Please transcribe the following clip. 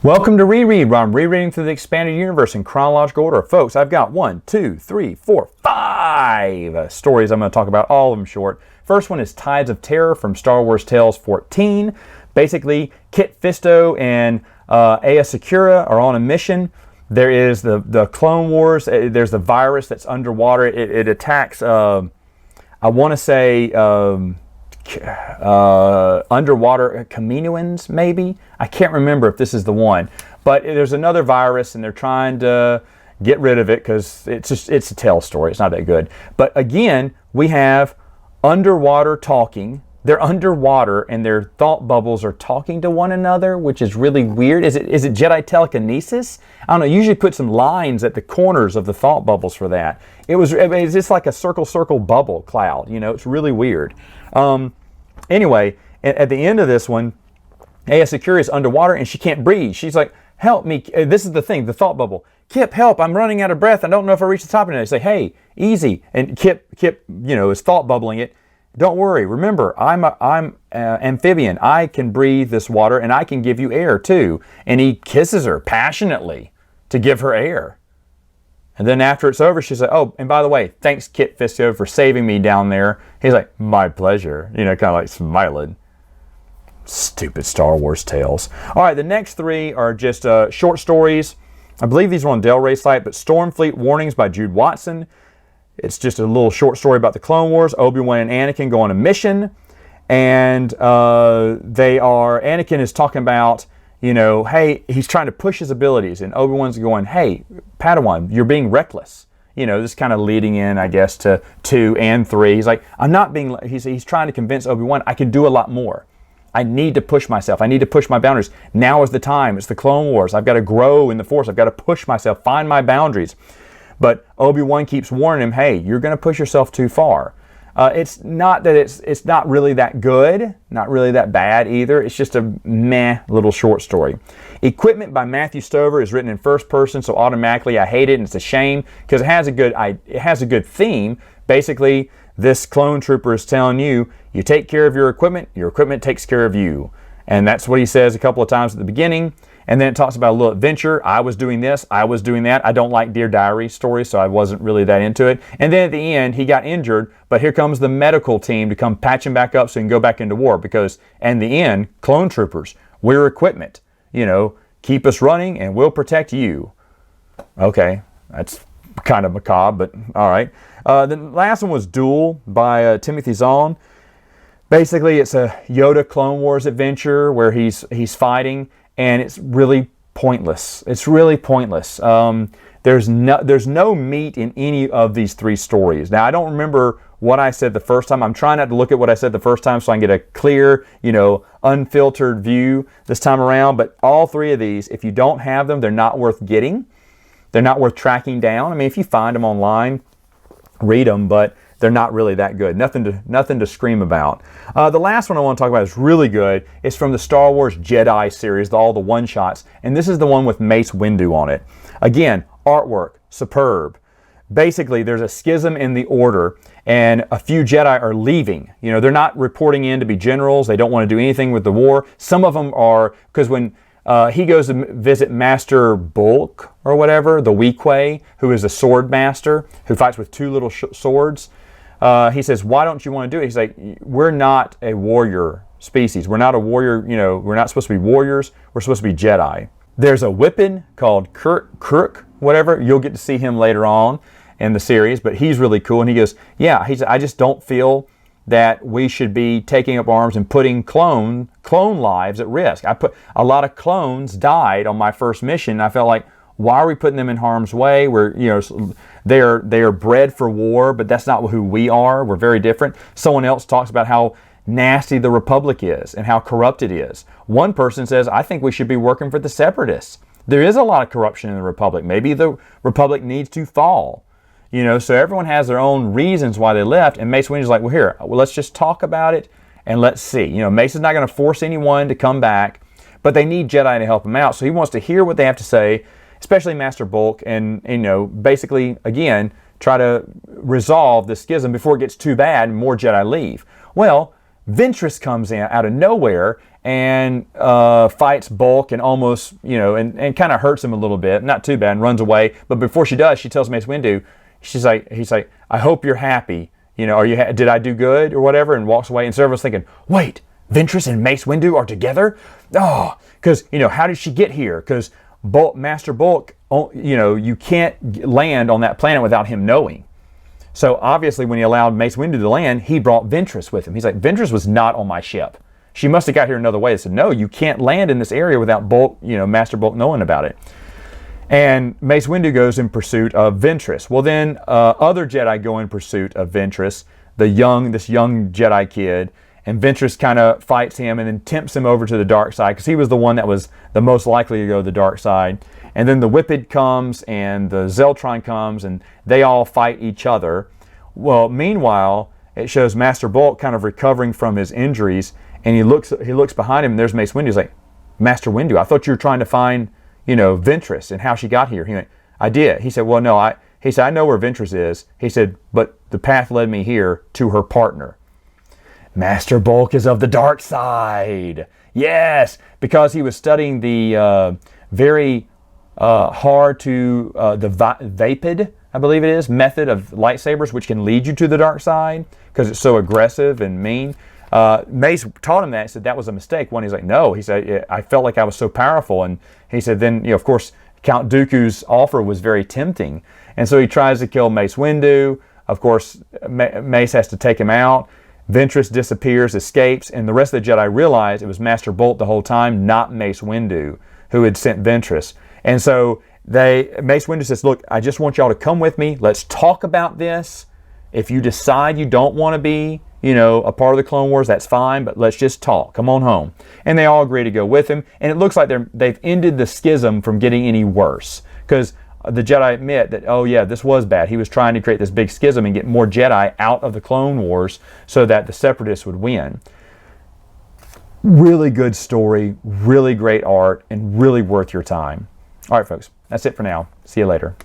Welcome to Reread, where I'm rereading through the expanded universe in chronological order. Folks, I've got 1, 2, 3, 4, 5 stories I'm going to talk about, all of them short. First one is Tides of Terror from Star Wars Tales 14. Basically, Kit Fisto and Aya Secura are on a mission. There is the Clone Wars. There's the virus that's underwater. It attacks, I want to say, underwater Kaminoans, maybe. I can't remember if this is the one, but there's another virus and they're trying to get rid of it because it's a tale story. It's not that good. But again, we have underwater talking. They're underwater and their thought bubbles are talking to one another, which is really weird. Is it Jedi telekinesis? I don't know. Usually put some lines at the corners of the thought bubbles for that. It's just like a circle bubble cloud. You know, it's really weird. Anyway, at the end of this one, Aya Secura is underwater and she can't breathe. She's like, help me. This is the thing, the thought bubble. Kip, help, I'm running out of breath. I don't know if I reach the top of it. I say, hey, easy. And Kip, is thought bubbling it. Don't worry. Remember, I'm amphibian. I can breathe this water and I can give you air too. And he kisses her passionately to give her air. And then after it's over, she's like, oh, and by the way, thanks, Kit Fisto, for saving me down there. He's like, my pleasure. Kind of like smiling. Stupid Star Wars tales. All right, the next three are just short stories. I believe these are on Del Rey's site, but Stormfleet Warnings by Jude Watson. It's just a little short story about the Clone Wars. Obi-Wan and Anakin go on a mission, and Anakin is talking about, hey, he's trying to push his abilities, and Obi-Wan's going, hey, Padawan, you're being reckless. This kind of leading in, I guess, to 2 and 3. He's like, I'm not being, he's trying to convince Obi-Wan, I can do a lot more. I need to push myself. I need to push my boundaries. Now is the time. It's the Clone Wars. I've got to grow in the Force. I've got to push myself, find my boundaries. But Obi-Wan keeps warning him, hey, you're going to push yourself too far. It's not that it's not really that good, not really that bad either. It's just a meh little short story. Equipment by Matthew Stover is written in first person, so automatically I hate it, and it's a shame because it has a good theme. Basically, this clone trooper is telling you, you take care of your equipment takes care of you. And that's what he says a couple of times at the beginning. And then it talks about a little adventure. I was doing this, I was doing that. I don't like Dear Diary stories, so I wasn't really that into it. And then at the end, he got injured, but here comes the medical team to come patch him back up so he can go back into war. Because in the end, clone troopers, we're equipment. Keep us running and we'll protect you. Okay, that's kind of macabre, but all right. The last one was Duel by Timothy Zahn. Basically, it's a Yoda Clone Wars adventure where he's fighting, and it's really pointless. It's really pointless. There's no meat in any of these three stories. Now, I don't remember what I said the first time. I'm trying not to look at what I said the first time so I can get a clear, unfiltered view this time around. But all three of these, if you don't have them, they're not worth getting. They're not worth tracking down. I mean, if you find them online, read them, but they're not really that good. Nothing to scream about. The last one I want to talk about is really good. It's from the Star Wars Jedi series, all the one-shots, and this is the one with Mace Windu on it. Again, artwork, superb. Basically, there's a schism in the Order, and a few Jedi are leaving. They're not reporting in to be generals. They don't want to do anything with the war. Some of them are, because when he goes to visit Master Bulk or whatever, the Weequay, who is a sword master who fights with two little swords. He says, why don't you want to do it? He's like, we're not a warrior species. We're not a warrior, we're not supposed to be warriors. We're supposed to be Jedi. There's a Whippin called Kirk, whatever. You'll get to see him later on in the series, but he's really cool. And he goes, yeah, I just don't feel that we should be taking up arms and putting clone lives at risk. A lot of clones died on my first mission. I felt like, why are we putting them in harm's way? They are bred for war, but that's not who we are. We're very different. Someone else talks about how nasty the Republic is and how corrupt it is. One person says, I think we should be working for the Separatists. There is a lot of corruption in the Republic. Maybe the Republic needs to fall. So everyone has their own reasons why they left, and Mace Windu's like, let's just talk about it and let's see. Mace is not going to force anyone to come back, but they need Jedi to help them out. So he wants to hear what they have to say, especially Master Bulk, and basically, again, try to resolve the schism before it gets too bad and more Jedi leave. Well, Ventress comes in out of nowhere and fights Bulk and almost, and kind of hurts him a little bit. Not too bad, and runs away. But before she does, she tells Mace Windu, he's like, I hope you're happy. Did I do good or whatever? And walks away. And Serval's thinking, wait, Ventress and Mace Windu are together? Oh, because, how did she get here? Because Master Bulk, you can't land on that planet without him knowing. So obviously when he allowed Mace Windu to land, he brought Ventress with him. He's like, Ventress was not on my ship. She must have got here another way. They said, no, you can't land in this area without Bulk, Master Bulk knowing about it. And Mace Windu goes in pursuit of Ventress. Well, then other Jedi go in pursuit of Ventress, this young Jedi kid, and Ventress kind of fights him and then tempts him over to the dark side because he was the one that was the most likely to go to the dark side. And then the Whippet comes and the Zeltron comes and they all fight each other. Well, meanwhile, it shows Master Bulk kind of recovering from his injuries, and he looks behind him and there's Mace Windu. He's like, Master Windu, I thought you were trying to find, Ventress and how she got here. He went, I did. He said, well, no, he said, I know where Ventress is. He said, but the path led me here to her partner. Master Bulk is of the dark side. Yes, because he was studying the very hard to the vapid, I believe it is, method of lightsabers, which can lead you to the dark side because it's so aggressive and mean. Mace taught him that. He said that was a mistake. He's like, no. He said, I felt like I was so powerful. And he said, then, of course, Count Dooku's offer was very tempting. And so he tries to kill Mace Windu. Of course, Mace has to take him out. Ventress disappears, escapes, and the rest of the Jedi realize it was Master Bolt the whole time, not Mace Windu, who had sent Ventress. And so Mace Windu says, look, I just want y'all to come with me. Let's talk about this. If you decide you don't want to be, a part of the Clone Wars, that's fine, but let's just talk. Come on home. And they all agree to go with him. And it looks like they've ended the schism from getting any worse. Because the Jedi admit that, oh yeah, this was bad. He was trying to create this big schism and get more Jedi out of the Clone Wars so that the Separatists would win. Really good story, really great art, and really worth your time. All right, folks, that's it for now. See you later.